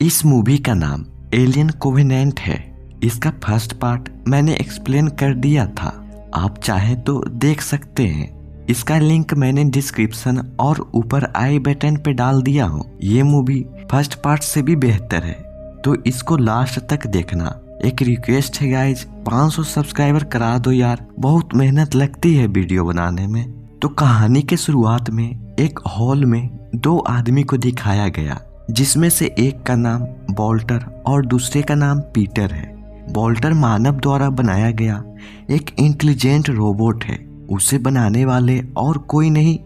इस मूवी का नाम एलियन कोवेनेंट है। इसका फर्स्ट पार्ट मैंने एक्सप्लेन कर दिया था, आप चाहें तो देख सकते हैं। इसका लिंक मैंने डिस्क्रिप्शन और ऊपर आई बटन पे डाल दिया हूँ। ये मूवी फर्स्ट पार्ट से भी बेहतर है, तो इसको लास्ट तक देखना। एक रिक्वेस्ट है गाइज, 500 सब्सक्राइबर करा दो यार, बहुत मेहनत लगती है वीडियो बनाने में। तो कहानी के शुरुआत में एक हॉल में 2 आदमी को दिखाया गया, जिसमें से एक का नाम वॉल्टर और दूसरे का नाम पीटर है। वॉल्टर मानव द्वारा बनाया गया एक इंटेलिजेंट रोबोट है। उसे बनाने वाले और कोई नहीं,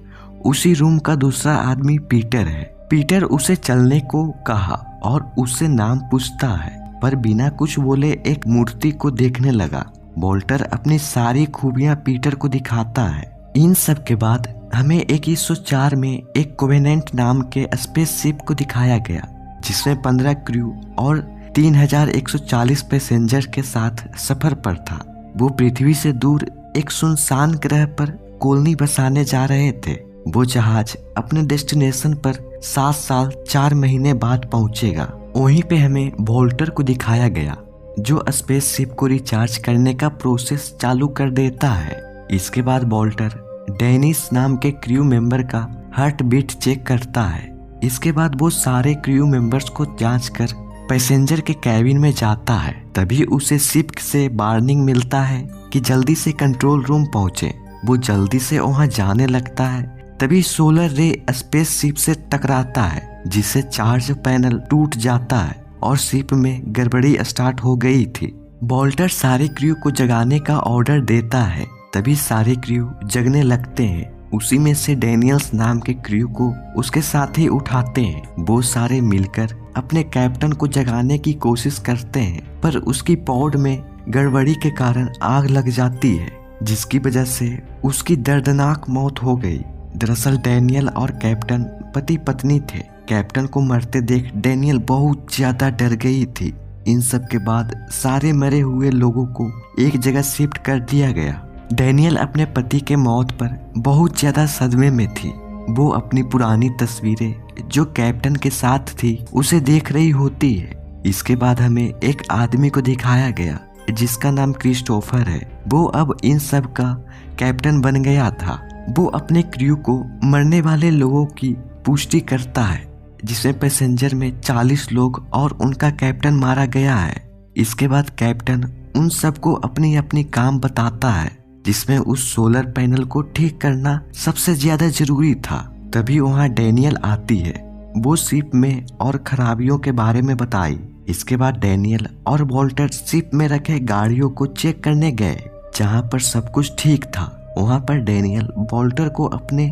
उसी रूम का दूसरा आदमी पीटर है। पीटर उसे चलने को कहा और उससे नाम पूछता है, पर बिना कुछ बोले एक मूर्ति को देखने लगा। वॉल्टर अपनी सारी खूबियां पीटर को दिखाता है। इन सब के बाद हमें 2104 में एक कोवेनेंट नाम के स्पेसशिप को दिखाया गया, जिसमें 15 क्रू और 3140 पैसेंजर के साथ सफर पर था। वो पृथ्वी से दूर एक सुनसान ग्रह पर कॉलोनी बसाने जा रहे थे। वो जहाज अपने डेस्टिनेशन पर 7 साल 4 महीने बाद पहुंचेगा। वहीं पे हमें वॉल्टर को दिखाया गया, जो स्पेसशिप को रिचार्ज करने का प्रोसेस चालू कर देता है। इसके बाद वॉल्टर डेनिस नाम के क्रू मेंबर का हार्ट बीट चेक करता है। इसके बाद वो सारे क्रू मेंबर्स को जांच कर पैसेंजर के कैबिन में जाता है। तभी उसे शिप से वार्निंग मिलता है कि जल्दी से कंट्रोल रूम पहुंचे। वो जल्दी से वहां जाने लगता है। तभी सोलर रे स्पेस शिप से टकराता है, जिससे चार्ज पैनल टूट जाता है और शिप में गड़बड़ी स्टार्ट हो गई थी। वॉल्टर सारे क्रू को जगाने का ऑर्डर देता है। तभी सारे क्रू जगने लगते हैं। उसी में से डेनियल्स नाम के क्रू को उसके साथ ही उठाते हैं। वो सारे मिलकर अपने कैप्टन को जगाने की कोशिश करते हैं, पर उसकी पॉड में गड़बड़ी के कारण आग लग जाती है, जिसकी वजह से उसकी दर्दनाक मौत हो गई। दरअसल डेनियल और कैप्टन पति पत्नी थे। कैप्टन को मरते देख डेनियल बहुत ज्यादा डर गई थी। इन सब के बाद सारे मरे हुए लोगों को एक जगह शिफ्ट कर दिया गया। डेनियल अपने पति के मौत पर बहुत ज्यादा सदमे में थी। वो अपनी पुरानी तस्वीरें जो कैप्टन के साथ थी उसे देख रही होती है। इसके बाद हमें एक आदमी को दिखाया गया, जिसका नाम क्रिस्टोफर है। वो अब इन सब का कैप्टन बन गया था। वो अपने क्रू को मरने वाले लोगों की पुष्टि करता है, जिसमें पैसेंजर में 40 लोग और उनका कैप्टन मारा गया है। इसके बाद कैप्टन उन सबको अपनी अपनी काम बताता है, जिसमें उस सोलर पैनल को ठीक करना सबसे ज्यादा जरूरी था। तभी वहाँ डेनियल आती है। वो शिप में और खराबियों के बारे में बताई। इसके बाद डेनियल और वॉल्टर शिप में रखे गाड़ियों को चेक करने गए, जहाँ पर सब कुछ ठीक था। वहाँ पर डेनियल वॉल्टर को अपने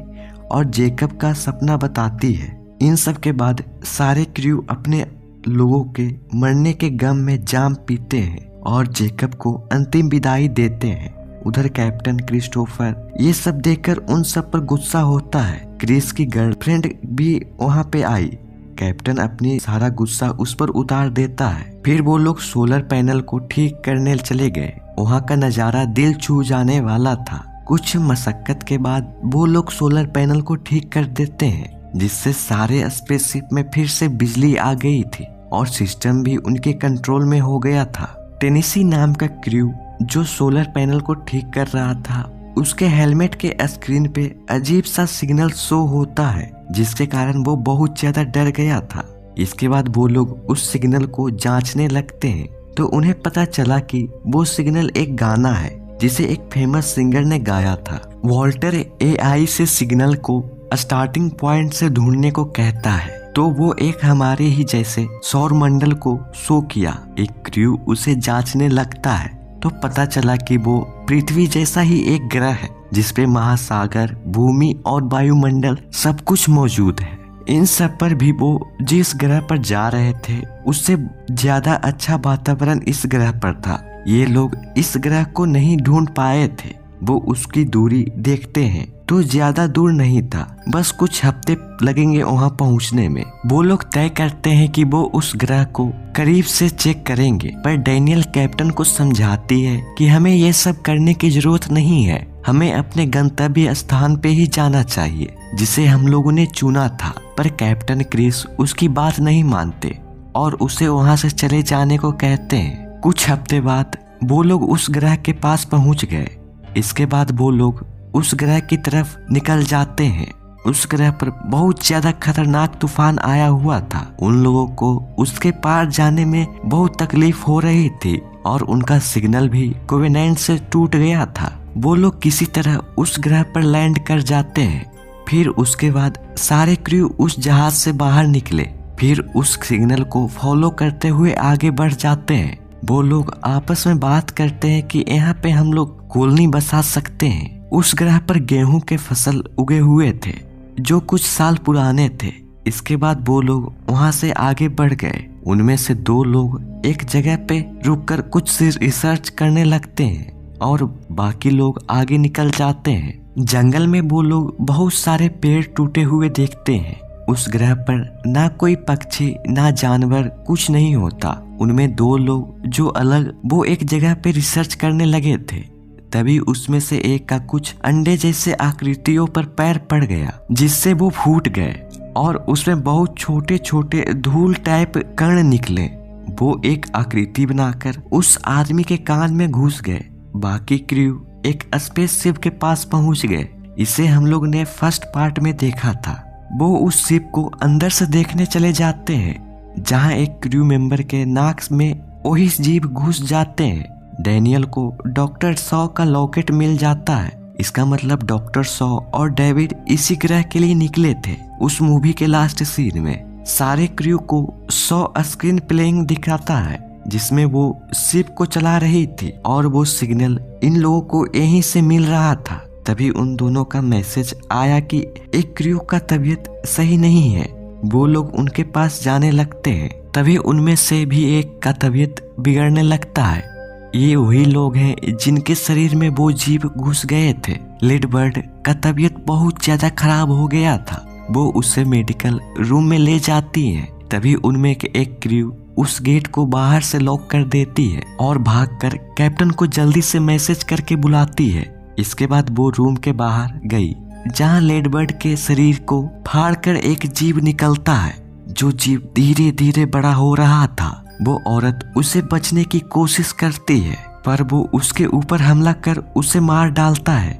और जेकब का सपना बताती है। इन सब के बाद सारे क्रू अपने लोगों के मरने के गम में जाम पीते हैं और जेकब को अंतिम विदाई देते हैं। उधर कैप्टन क्रिस्टोफर ये सब देखकर उन सब पर गुस्सा होता है। क्रिस की गर्लफ्रेंड भी वहाँ पे आई। कैप्टन अपनी सारा गुस्सा उस पर उतार देता है। फिर वो लोग सोलर पैनल को ठीक करने चले गए। वहाँ का नजारा दिल छू जाने वाला था। कुछ मशक्कत के बाद वो लोग सोलर पैनल को ठीक कर देते हैं, जिससे सारे स्पेसशिप में फिर से बिजली आ गई थी और सिस्टम भी उनके कंट्रोल में हो गया था। टेनेसी नाम का क्रू जो सोलर पैनल को ठीक कर रहा था, उसके हेलमेट के स्क्रीन पे अजीब सा सिग्नल शो होता है, जिसके कारण वो बहुत ज्यादा डर गया था। इसके बाद वो लोग उस सिग्नल को जांचने लगते हैं, तो उन्हें पता चला कि वो सिग्नल एक गाना है, जिसे एक फेमस सिंगर ने गाया था। वॉल्टर एआई से सिग्नल को स्टार्टिंग पॉइंट से ढूंढने को कहता है, तो वो एक हमारे ही जैसे सौर मंडल को शो किया। एक क्रू उसे जांचने लगता है, तो पता चला कि वो पृथ्वी जैसा ही एक ग्रह है, जिसपे महासागर, भूमि और वायुमंडल सब कुछ मौजूद है। इन सब पर भी वो जिस ग्रह पर जा रहे थे, उससे ज्यादा अच्छा वातावरण इस ग्रह पर था। ये लोग इस ग्रह को नहीं ढूंढ पाए थे। वो उसकी दूरी देखते हैं तो ज्यादा दूर नहीं था, बस कुछ हफ्ते लगेंगे वहां पहुंचने में। वो लोग तय करते हैं कि वो उस ग्रह को करीब से चेक करेंगे, पर डेनियल कैप्टन को समझाती है कि हमें ये सब करने की जरूरत नहीं है, हमें अपने गंतव्य स्थान पे ही जाना चाहिए, जिसे हम लोगों ने चुना था। पर कैप्टन क्रिस उसकी बात नहीं मानते। और उसे वहां से चले जाने को कहते हैं। कुछ हफ्ते बाद वो लोग उस ग्रह के पास पहुंच गए। इसके बाद वो लोग उस ग्रह की तरफ निकल जाते हैं। उस ग्रह पर बहुत ज्यादा खतरनाक तूफान आया हुआ था। उन लोगों को उसके पार जाने में बहुत तकलीफ हो रही थी और उनका सिग्नल भी कोवेनेंट से टूट गया था। वो लोग किसी तरह उस ग्रह पर लैंड कर जाते हैं। फिर उसके बाद सारे क्रू उस जहाज से बाहर निकले। फिर उस सिग्नल को फॉलो करते हुए आगे बढ़ जाते हैं। वो लोग आपस में बात करते हैं कि यहाँ पे हम लोग कॉलोनी बसा सकते हैं। उस ग्रह पर गेहूं के फसल उगे हुए थे जो कुछ साल पुराने थे। इसके बाद वो लोग वहां से आगे बढ़ गए। उनमें से 2 लोग एक जगह पे रुककर कुछ रिसर्च करने लगते हैं और बाकी लोग आगे निकल जाते हैं। जंगल में वो लोग बहुत सारे पेड़ टूटे हुए देखते हैं। उस ग्रह पर ना कोई पक्षी ना जानवर कुछ नहीं होता। उनमें 2 लोग जो अलग वो एक जगह पे रिसर्च करने लगे थे। तभी उसमें से एक का कुछ अंडे जैसे आकृतियों पर पैर पड़ गया जिससे वो फूट गए और उसमें बहुत छोटे छोटे धूल टाइप कण निकले। वो एक आकृति बनाकर उस आदमी के कान में घुस गए। बाकी क्रू एक स्पेसशिप के पास पहुंच गए। इसे हम लोग ने फर्स्ट पार्ट में देखा था। वो उस शिप को अंदर से देखने चले जाते हैं जहां एक क्रू मेंबर के नाक में वही जीव घुस जाते हैं। डैनियल को डॉक्टर सॉ का लॉकेट मिल जाता है। इसका मतलब डॉक्टर सॉ और डेविड इसी ग्रह के लिए निकले थे। उस मूवी के लास्ट सीन में सारे क्रू को सॉ स्क्रीन प्लेइंग दिखाता है जिसमें वो शिप को चला रही थी और वो सिग्नल इन लोगों को यहीं से मिल रहा था। तभी उन दोनों का मैसेज आया कि एक क्रू का तबीयत सही नहीं है। वो लोग उनके पास जाने लगते हैं। तभी उनमें से भी एक का तबीयत बिगड़ने लगता है। ये वही लोग हैं जिनके शरीर में वो जीव घुस गए थे। लेडबर्ड का तबीयत बहुत ज्यादा खराब हो गया था। वो उसे मेडिकल रूम में ले जाती है। तभी उनमें एक क्रू उस गेट को बाहर से लॉक कर देती है और भागकर कैप्टन को जल्दी से मैसेज करके बुलाती है। इसके बाद वो रूम के बाहर गई जहां लेडबर्ड के शरीर को फाड़कर एक जीव निकलता है। जो जीव धीरे धीरे बड़ा हो रहा था। वो औरत उसे बचने की कोशिश करती है पर वो उसके ऊपर हमला कर उसे मार डालता है।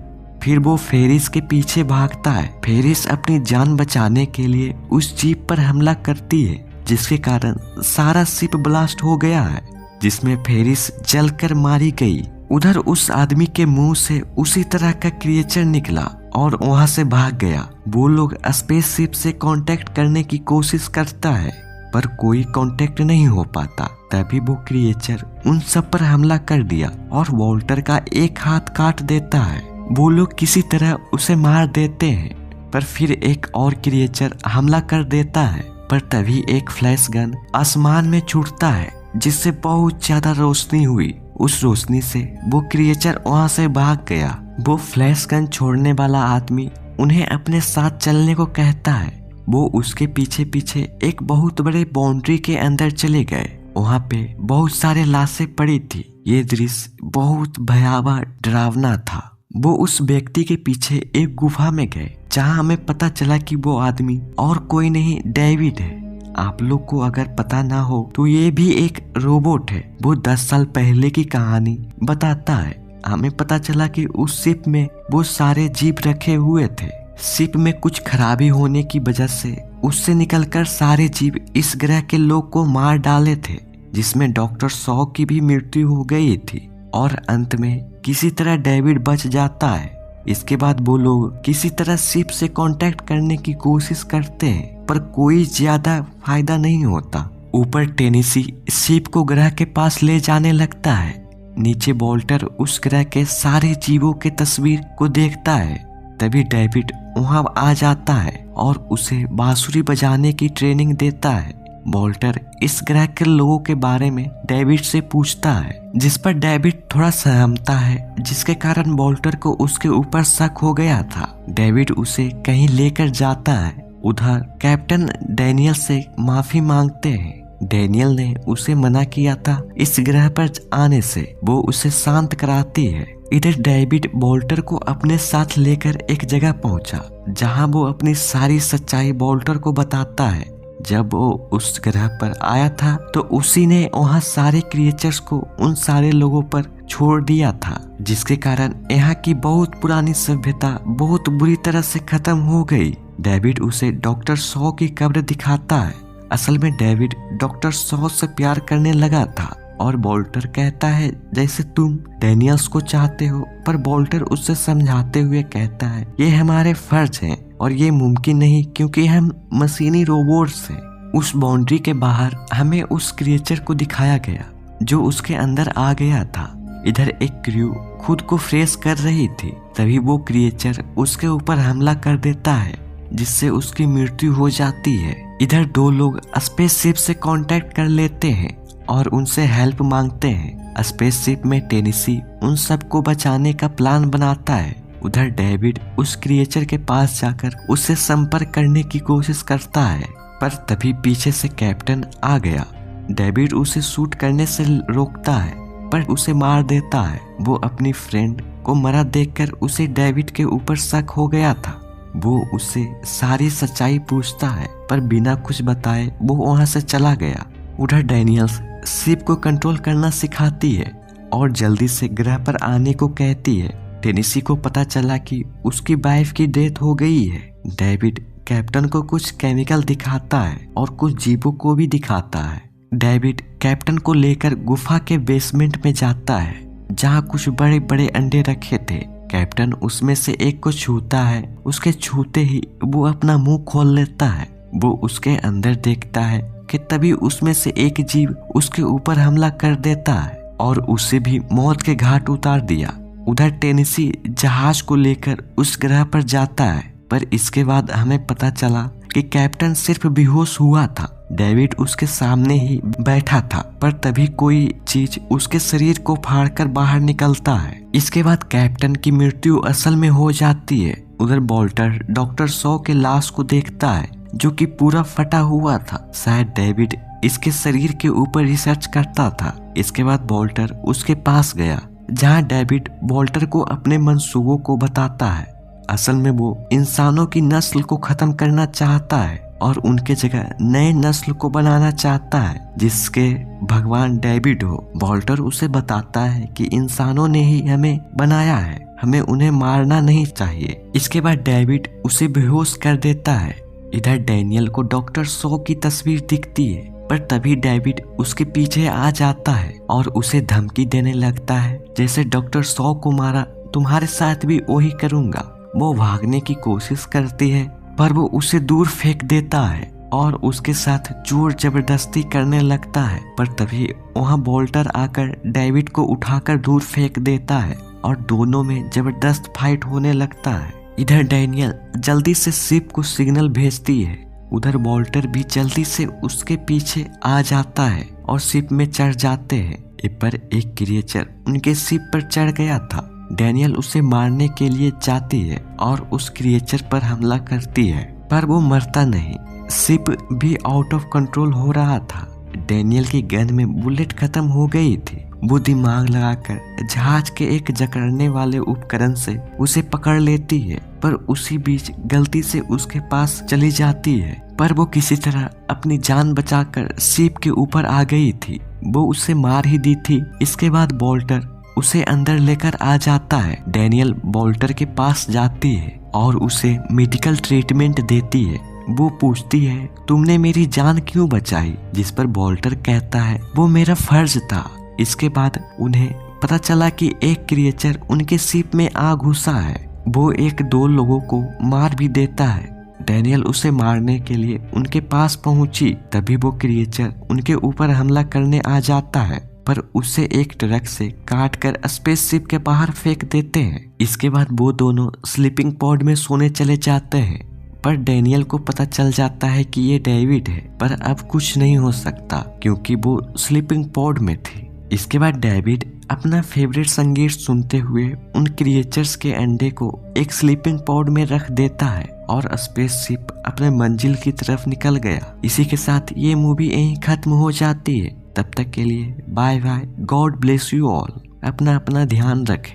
फिर वो फेरिस के पीछे भागता है। फेरिस अपनी जान बचाने के लिए उस जीप पर हमला करती है जिसके कारण सारा शिप ब्लास्ट हो गया है जिसमें फेरिस जलकर मारी गई। उधर उस आदमी के मुंह से उसी तरह का क्रिएचर निकला और वहां से भाग गया। वो लोग स्पेसशिप से कांटेक्ट करने की कोशिश करता है पर कोई कांटेक्ट नहीं हो पाता। तभी वो क्रिएचर उन सब पर हमला कर दिया और वॉल्टर का एक हाथ काट देता है। वो लोग किसी तरह उसे मार देते हैं पर फिर एक और क्रिएचर हमला कर देता है। पर तभी एक फ्लैश गन आसमान में छूटता है जिससे बहुत ज्यादा रोशनी हुई। उस रोशनी से वो क्रिएचर वहां से भाग गया। वो फ्लैश गन छोड़ने वाला आदमी उन्हें अपने साथ चलने को कहता है। वो उसके पीछे पीछे एक बहुत बड़े बाउंड्री के अंदर चले गए। वहां पे बहुत सारे लाशें पड़ी थी। ये दृश्य बहुत भयावह डरावना था। वो उस व्यक्ति के पीछे एक गुफा में गए जहां हमें पता चला कि वो आदमी और कोई नहीं डेविड है। आप लोग को अगर पता ना हो तो ये भी एक रोबोट है। वो 10 साल पहले की कहानी बताता है। हमें पता चला कि उस शिप में वो सारे जीव रखे हुए थे। शिप में कुछ खराबी होने की वजह से उससे निकलकर सारे जीव इस ग्रह के लोग को मार डाले थे जिसमें डॉक्टर सॉ की भी मृत्यु हो गई थी और अंत में किसी तरह डेविड बच जाता है। इसके बाद वो लोग किसी तरह शिप से कांटेक्ट करने की कोशिश करते हैं पर कोई ज्यादा फायदा नहीं होता। ऊपर टेनेसी शिप को ग्रह के पास ले जाने लगता है। नीचे वॉल्टर उस ग्रह के सारे जीवों के तस्वीर को देखता है। तभी डेविड वहां आ जाता है और उसे बांसुरी बजाने की ट्रेनिंग देता है। वॉल्टर इस ग्रह के लोगों के बारे में डेविड से पूछता है जिस पर डेविड थोड़ा सहमता है जिसके कारण वॉल्टर को उसके ऊपर शक हो गया था। डेविड उसे कहीं लेकर जाता है। उधर कैप्टन डैनियल से माफी मांगते हैं। डैनियल ने उसे मना किया था इस ग्रह पर आने से। वो उसे शांत कराती है। इधर डेविड वॉल्टर को अपने साथ लेकर एक जगह पहुंचा जहां वो अपनी सारी सच्चाई वॉल्टर को बताता है जब वो उस ग्रह पर आया था तो उसी ने वहाँ सारे क्रिएचर्स को उन सारे लोगों पर छोड़ दिया था, जिसके कारण यहाँ की बहुत पुरानी सभ्यता बहुत बुरी तरह से खत्म हो गई। डेविड उसे डॉक्टर सॉ की कब्र दिखाता है। असल में डेविड डॉक्टर सॉ से प्यार करने लगा था और बोल्टर कहता है जैसे तुम डेनियल्स को चाहते हो, पर बोल्टर उससे समझाते हुए कहता है ये हमारे फर्ज हैं और ये मुमकिन नहीं क्योंकि हम मशीनी रोबोट्स हैं। उस बाउंड्री के बाहर हमें उस क्रिएचर को दिखाया गया जो उसके अंदर आ गया था। इधर एक क्रू खुद को फ्रेश कर रही थी, तभी वो क्रिएचर उसके ऊपर हमला कर देता है जिससे उसकी मृत्यु हो जाती है। इधर दो लोग स्पेसशिप से कांटेक्ट कर लेते हैं और उनसे हेल्प मांगते हैं। स्पेसशिप में टेनेसी उन सबको बचाने का प्लान बनाता है। उधर डेविड उस क्रिएचर के पास जाकर उससे संपर्क करने की कोशिश करता है, पर तभी पीछे से कैप्टन आ गया। डेविड उसे शूट करने से रोकता है पर उसे मार देता है। वो अपनी फ्रेंड को मरा देखकर उसे डेविड के ऊपर शक हो गया था। वो उससे सारी सच्चाई पूछता है पर बिना कुछ बताए वो वहां से चला गया। उधर डेनियल्स शिप को कंट्रोल करना सिखाती है और जल्दी से ग्रह पर आने को कहती है। टेनेसी को पता चला कि उसकी वाइफ की डेथ हो गई है। डेविड कैप्टन को कुछ केमिकल दिखाता है और कुछ जीवों को भी दिखाता है। डेविड कैप्टन को लेकर गुफा के बेसमेंट में जाता है जहाँ कुछ बड़े बड़े अंडे रखे थे। कैप्टन उसमें से एक को छूता है, उसके छूते ही वो अपना मुंह खोल लेता है। वो उसके अंदर देखता है कि तभी उसमें से एक जीव उसके ऊपर हमला कर देता है और उसे भी मौत के घाट उतार दिया। उधर टेनेसी जहाज को लेकर उस ग्रह पर जाता है, पर इसके बाद हमें पता चला कि कैप्टन सिर्फ बेहोश हुआ था। डेविड उसके सामने ही बैठा था, पर तभी कोई चीज उसके शरीर को फाड़कर बाहर निकलता है। इसके बाद कैप्टन की मृत्यु असल में हो जाती है। उधर बोल्टर डॉक्टर सॉ के लाश को देखता है जो कि पूरा फटा हुआ था। शायद डेविड इसके शरीर के ऊपर रिसर्च करता था। इसके बाद बोल्टर उसके पास गया जहां डेविड बोल्टर को अपने मंसूबों को बताता है। असल में वो इंसानों की नस्ल को खत्म करना चाहता है और उनके जगह नए नस्ल को बनाना चाहता है जिसके भगवान डेविड हो। बोल्टर उसे बताता है कि इंसानों ने ही हमें बनाया है, हमें उन्हें मारना नहीं चाहिए। इसके बाद डेविड उसे बेहोश कर देता है। इधर डैनियल को डॉक्टर सॉ की तस्वीर दिखती है, पर तभी डेविड उसके पीछे आ जाता है और उसे धमकी देने लगता है जैसे डॉक्टर सॉ को मारा तुम्हारे साथ भी वही करूंगा। वो भागने की कोशिश करती है पर वो उसे दूर फेंक देता है और उसके साथ जोर जबरदस्ती करने लगता है, पर तभी वहाँ बोल्टर आकर डेविड को उठाकर दूर फेंक देता है और दोनों में जबरदस्त फाइट होने लगता है। इधर डैनियल जल्दी से शिप को सिग्नल भेजती है। उधर बोल्टर भी जल्दी से उसके पीछे आ जाता है और शिप में चढ़ जाते हैं। पर एक क्रिएचर उनके शिप पर चढ़ गया था। डैनियल उसे मारने के लिए जाती है और उस क्रिएचर पर हमला करती है, पर वो मरता नहीं। शिप भी आउट ऑफ कंट्रोल हो रहा था। डैनियल की गन में बुलेट खत्म हो गई थी। वो दिमाग लगाकर जहाज के एक जकड़ने वाले उपकरण से उसे पकड़ लेती है, पर उसी बीच गलती से उसके पास चली जाती है, पर वो किसी तरह अपनी जान बचाकर शिप के ऊपर आ गई थी। वो उसे मार ही दी थी। इसके बाद बोल्टर उसे अंदर लेकर आ जाता है। डैनियल बोल्टर के पास जाती है और उसे मेडिकल ट्रीटमेंट देती है। वो पूछती है तुमने मेरी जान क्यों बचाई, जिस पर बोल्टर कहता है वो मेरा फर्ज था। इसके बाद उन्हें पता चला कि एक क्रिएचर उनके शिप में आ घुसा है। वो एक दो लोगों को मार भी देता है। डैनियल उसे मारने के लिए उनके पास पहुंची, तभी वो क्रिएचर उनके ऊपर हमला करने आ जाता है, पर उसे एक ट्रक से काटकर स्पेसशिप के बाहर फेंक देते हैं। इसके बाद वो दोनों स्लीपिंग पॉड में सोने चले जाते हैं, पर डैनियल को पता चल जाता है कि ये डेविड है, पर अब कुछ नहीं हो सकता क्योंकि वो स्लीपिंग पॉड में थी। इसके बाद डेविड अपना फेवरेट संगीत सुनते हुए उन क्रिएचर्स के अंडे को एक स्लीपिंग पॉड में रख देता है और स्पेसशिप अपने मंजिल की तरफ निकल गया। इसी के साथ ये मूवी यहीं खत्म हो जाती है। तब तक के लिए bye bye, God bless you all. अपना ध्यान रखें।